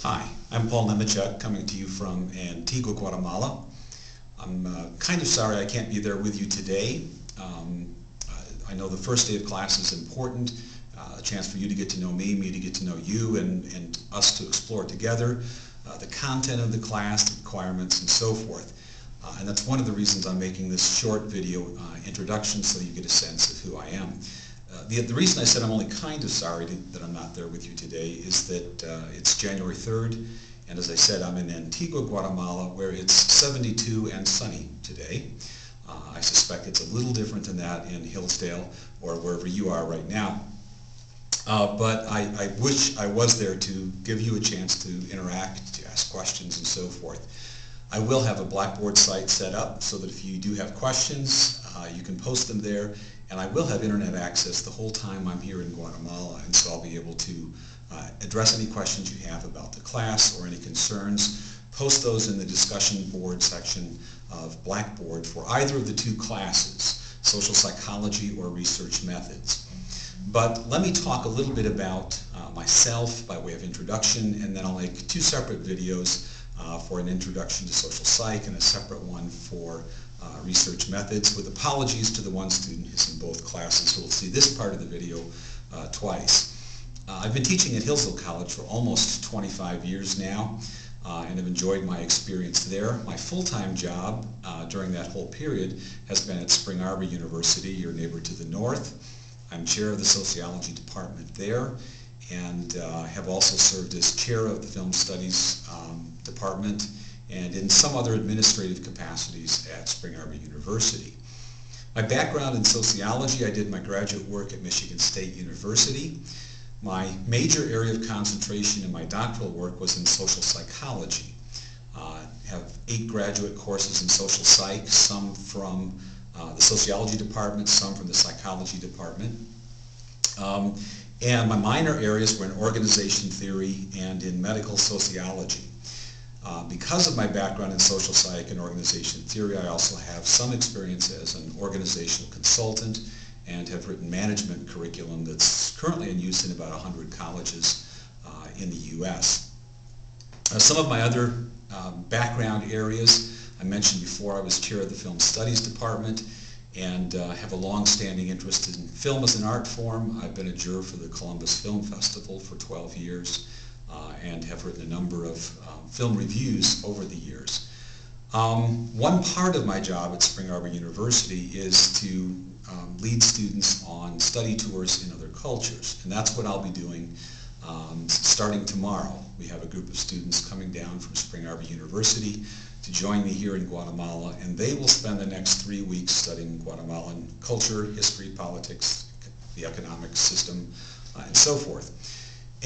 Hi, I'm Paul Nemecek, coming to you from Antigua, Guatemala. I'm kind of sorry I can't be there with you today. I know the first day of class is important, a chance for you to get to know me to get to know you, and us to explore together the content of the class, the requirements, and so forth. And that's one of the reasons I'm making this short video introduction, so you get a sense of who I am. The reason I said I'm only kind of sorry that I'm not there with you today is that it's January 3rd, and as I said, I'm in Antigua, Guatemala, where it's 72 and sunny today. I suspect it's a little different than that in Hillsdale or wherever you are right now. But I wish I was there to give you a chance to interact, to ask questions, and so forth. I will have a Blackboard site set up so that if you do have questions, you can post them there, and I will have internet access the whole time I'm here in Guatemala, and so I'll be able to address any questions you have about the class or any concerns. Post those in the discussion board section of Blackboard for either of the two classes, social psychology or research methods. But let me talk a little bit about myself by way of introduction, and then I'll make two separate videos for an introduction to social psych and a separate one for research methods, with apologies to the one student who's in both classes who will see this part of the video twice. I've been teaching at Hillsdale College for almost 25 years now, and have enjoyed my experience there. My full-time job during that whole period has been at Spring Arbor University, your neighbor to the north. I'm chair of the sociology department there, and have also served as chair of the film studies department and in some other administrative capacities at Spring Arbor University. My background in sociology, I did my graduate work at Michigan State University. My major area of concentration in my doctoral work was in social psychology. I have 8 graduate courses in social psych, some from the sociology department, some from the psychology department. And my minor areas were in organization theory and in medical sociology. Because of my background in social psych and organization theory, I also have some experience as an organizational consultant and have written management curriculum that's currently in use in about 100 colleges in the U.S. Some of my other background areas, I mentioned before, I was chair of the film studies department and have a long-standing interest in film as an art form. I've been a juror for the Columbus Film Festival for 12 years and have written a number of film reviews over the years. One part of my job at Spring Arbor University is to lead students on study tours in other cultures, and that's what I'll be doing starting tomorrow. We have a group of students coming down from Spring Arbor University to join me here in Guatemala, and they will spend the next 3 weeks studying Guatemalan culture, history, politics, the economic system, and so forth.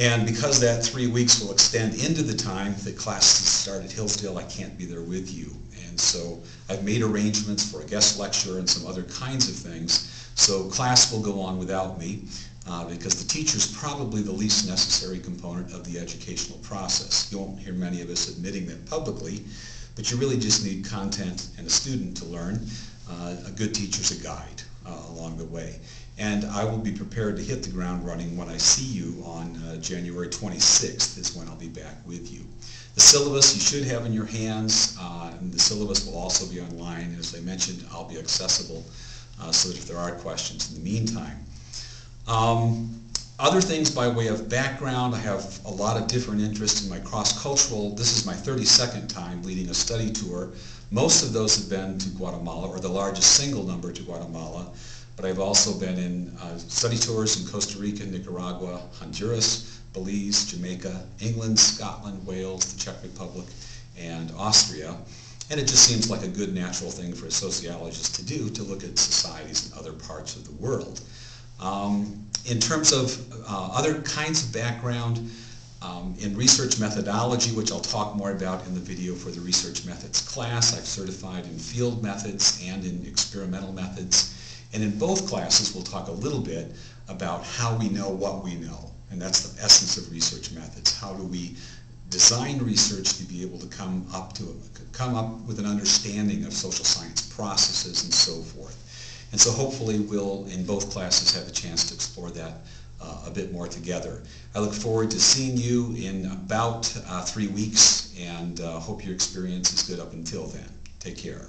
And because that 3 weeks will extend into the time that classes start at Hillsdale, I can't be there with you. And so I've made arrangements for a guest lecture and some other kinds of things. So class will go on without me because the teacher's probably the least necessary component of the educational process. You won't hear many of us admitting that publicly, but you really just need content and a student to learn. A good teacher's a guide along the way. And I will be prepared to hit the ground running when I see you on January 26th is when I'll be back with you. The syllabus you should have in your hands, and the syllabus will also be online. As I mentioned, I'll be accessible so that if there are questions in the meantime. Other things by way of background, I have a lot of different interests in my cross-cultural. This is my 32nd time leading a study tour. Most of those have been to Guatemala, or the largest single number to Guatemala. But I've also been in study tours in Costa Rica, Nicaragua, Honduras, Belize, Jamaica, England, Scotland, Wales, the Czech Republic, and Austria. And it just seems like a good natural thing for a sociologist to do, to look at societies in other parts of the world. In terms of other kinds of background, in research methodology, which I'll talk more about in the video for the research methods class, I've certified in field methods and in experimental methods. And in both classes, we'll talk a little bit about how we know what we know. And that's the essence of research methods. How do we design research to be able to come up with an understanding of social science processes and so forth. And so hopefully we'll, in both classes, have a chance to explore that a bit more together. I look forward to seeing you in about 3 weeks, and hope your experience is good up until then. Take care.